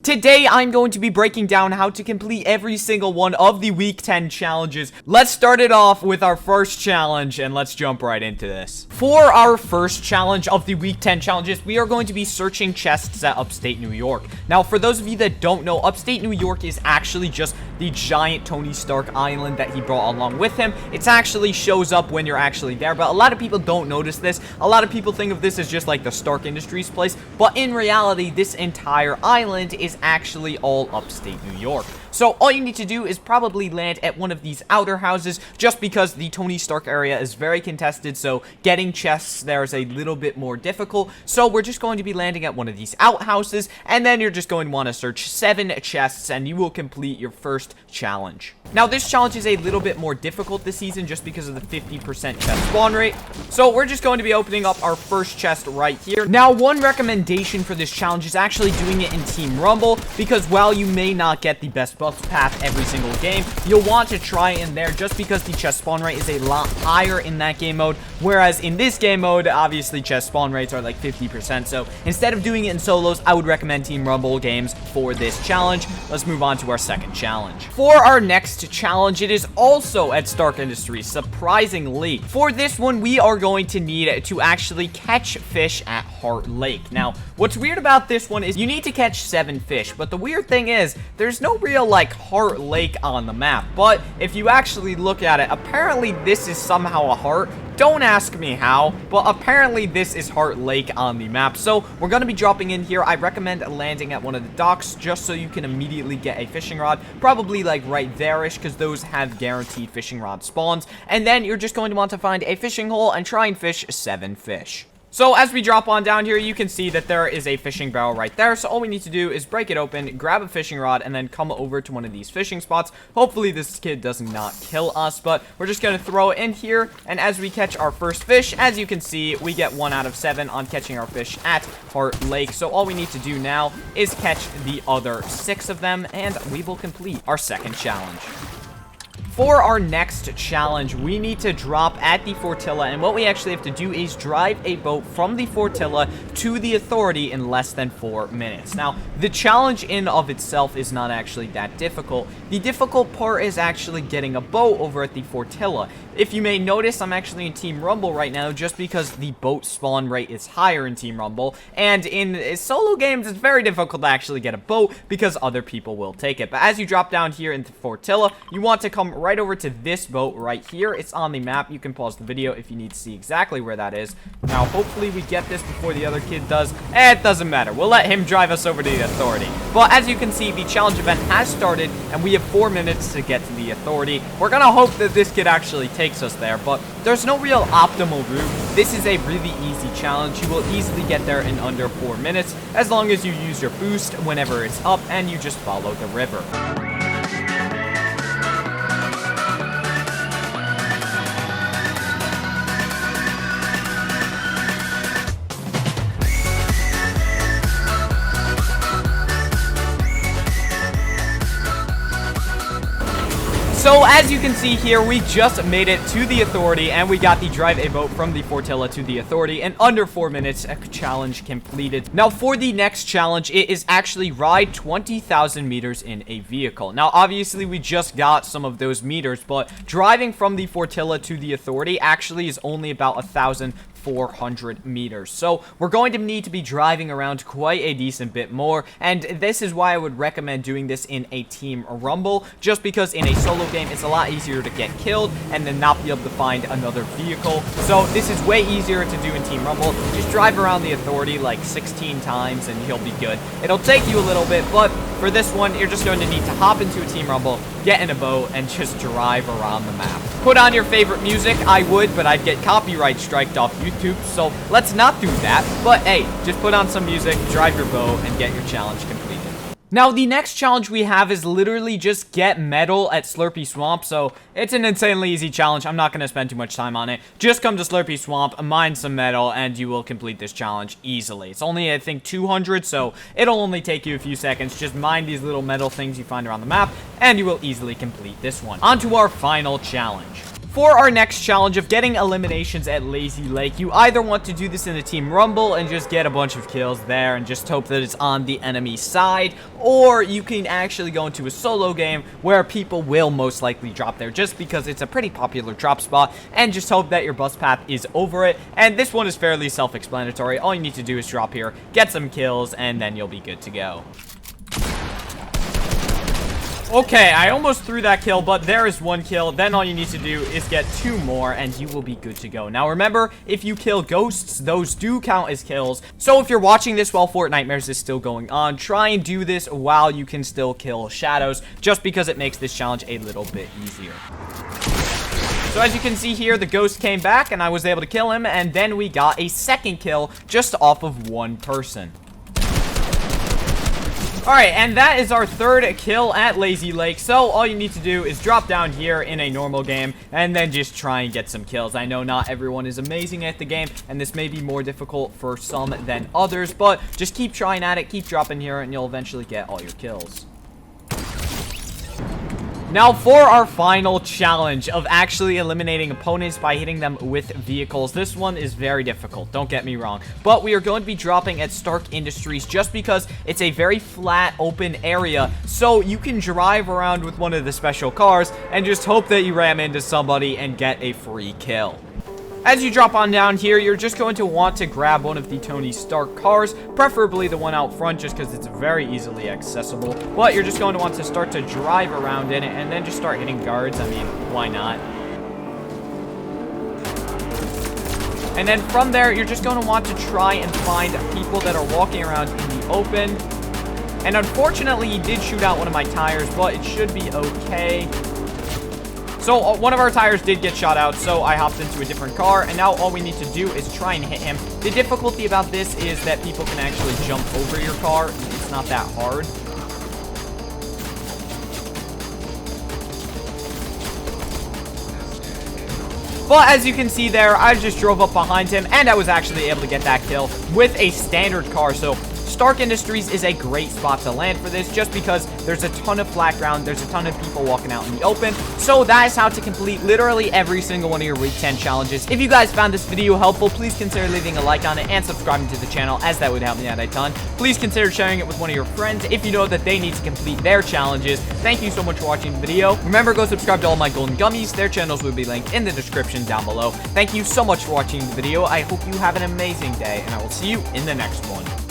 Today, I'm going to be breaking down how to complete every single one of the Week 10 challenges. Let's start it off with our first challenge, and let's jump right into this. For our first challenge of the Week 10 challenges, we are going to be searching chests at Upstate, New York. Now, for those of you that don't know, Upstate, New York is actually just the giant Tony Stark island that he brought along with him. It actually shows up when you're actually there, but a lot of people don't notice this. A lot of people think of this as just like the Stark Industries place, but in reality, this entire island is actually all Upstate New York. So all you need to do is probably land at one of these outer houses, just because the Tony Stark area is very contested, so getting chests there is a little bit more difficult. So we're just going to be landing at one of these outhouses, and then you're just going to want to search 7 chests, and you will complete your first challenge. Now, this challenge is a little bit more difficult this season just because of the 50% chest spawn rate. So we're just going to be opening up our first chest right here. Now, one recommendation for this challenge is actually doing it in Team Rumble, because while you may not get the best buff path every single game, you'll want to try in there just because the chest spawn rate is a lot higher in that game mode, whereas in this game mode, obviously chest spawn rates are like 50%. So instead of doing it in solos, I would recommend Team Rumble games for this challenge. Let's move on to our second challenge. For our next challenge, it is also at Stark Industries, surprisingly. For this one, we are going to need to actually catch fish at Heart Lake. Now, what's weird about this one is you need to catch 7 fish, but the weird thing is there's no real like Heart Lake on the map. But if you actually look at it, apparently this is somehow a heart. Don't ask me how, but apparently this is Heart Lake on the map. So we're going to be dropping in here. I recommend landing at one of the docks just so you can immediately get a fishing rod. Probably like right there-ish, because those have guaranteed fishing rod spawns. And then you're just going to want to find a fishing hole and try and fish 7 fish. So as we drop on down here, you can see that there is a fishing barrel right there. So all we need to do is break it open, grab a fishing rod, and then come over to one of these fishing spots. Hopefully this kid does not kill us, but we're just going to throw it in here. And as we catch our first fish, as you can see, we get 1 out of 7 on catching our fish at Heart Lake. So all we need to do now is catch the other 6 of them, and we will complete our second challenge. For our next challenge, we need to drop at the Fortilla, and what we actually have to do is drive a boat from the Fortilla to the Authority in less than 4 minutes. Now, the challenge in of itself is not actually that difficult. The difficult part is actually getting a boat over at the Fortilla. If you may notice, I'm actually in Team Rumble right now just because the boat spawn rate is higher in Team Rumble, and in solo games, it's very difficult to actually get a boat because other people will take it. But as you drop down here into Fortilla, you want to come right over to this boat right here. It's on the map. You can pause the video if you need to see exactly where that is. Now, hopefully we get this before the other kid does. It doesn't matter. We'll let him drive us over to the Authority. But as you can see, the challenge event has started, and we have 4 minutes to get to the Authority. We're gonna hope that this kid actually takes us there, but there's no real optimal route. This is a really easy challenge. You will easily get there in under 4 minutes, as long as you use your boost whenever it's up, and you just follow the river. So as you can see here, we just made it to the Authority, and we got the drive a boat from the Fortilla to the Authority in under 4 minutes. A challenge completed. Now for the next challenge, it is actually ride 20,000 meters in a vehicle. Now obviously we just got some of those meters, but driving from the Fortilla to the Authority actually is only about 1,400 meters. So we're going to need to be driving around quite a decent bit more, and this is why I would recommend doing this in a Team Rumble, just because in a solo game it's a lot easier to get killed and then not be able to find another vehicle. So this is way easier to do in Team Rumble. Just drive around the Authority like 16 times and you'll be good. It'll take you a little bit, but for this one, you're just going to need to hop into a Team Rumble, get in a boat, and just drive around the map. Put on your favorite music. I would, but I'd get copyright striked off YouTube, so let's not do that. But hey, just put on some music, drive your boat, and get your challenge completed. Now, the next challenge we have is literally just get metal at Slurpy Swamp, so it's an insanely easy challenge. I'm not going to spend too much time on it. Just come to Slurpy Swamp, mine some metal, and you will complete this challenge easily. It's only, I think, 200, so it'll only take you a few seconds. Just mine these little metal things you find around the map, and you will easily complete this one. On to our final challenge. For our next challenge of getting eliminations at Lazy Lake, you either want to do this in a team rumble and just get a bunch of kills there and just hope that it's on the enemy side, or you can actually go into a solo game where people will most likely drop there just because it's a pretty popular drop spot, and just hope that your bus path is over it. And this one is fairly self-explanatory. All you need to do is drop here, get some kills, and then you'll be good to go. Okay, I almost threw that kill, but there is one kill. Then all you need to do is get 2 more, and you will be good to go. Now, remember, if you kill ghosts, those do count as kills. So if you're watching this while Fortnitemares is still going on, try and do this while you can still kill shadows, just because it makes this challenge a little bit easier. So as you can see here, the ghost came back, and I was able to kill him, and then we got a second kill just off of one person. Alright, and that is our 3rd kill at Lazy Lake. So all you need to do is drop down here in a normal game and then just try and get some kills. I know not everyone is amazing at the game, and this may be more difficult for some than others, but just keep trying at it, keep dropping here, and you'll eventually get all your kills. Now for our final challenge of actually eliminating opponents by hitting them with vehicles. This one is very difficult, don't get me wrong, but we are going to be dropping at Stark Industries just because it's a very flat open area, so you can drive around with one of the special cars and just hope that you ram into somebody and get a free kill. As you drop on down here, you're just going to want to grab one of the Tony Stark cars, preferably the one out front just because it's very easily accessible. But you're just going to want to start to drive around in it and then just start hitting guards. I mean, why not? And then from there, you're just going to want to try and find people that are walking around in the open. And unfortunately, he did shoot out one of my tires, but it should be okay. So one of our tires did get shot out, so I hopped into a different car, and now all we need to do is try and hit him. The difficulty about this is that people can actually jump over your car. It's not that hard. But as you can see there, I just drove up behind him, and I was actually able to get that kill with a standard car. So Stark Industries is a great spot to land for this just because there's a ton of flat ground, there's a ton of people walking out in the open. So that is how to complete literally every single one of your Week 10 challenges. If you guys found this video helpful, please consider leaving a like on it and subscribing to the channel, as that would help me out a ton. Please consider sharing it with one of your friends if you know that they need to complete their challenges. Thank you so much for watching the video. Remember, go subscribe to all my golden gummies. Their channels will be linked in the description down below. Thank you so much for watching the video. I hope you have an amazing day, and I will see you in the next one.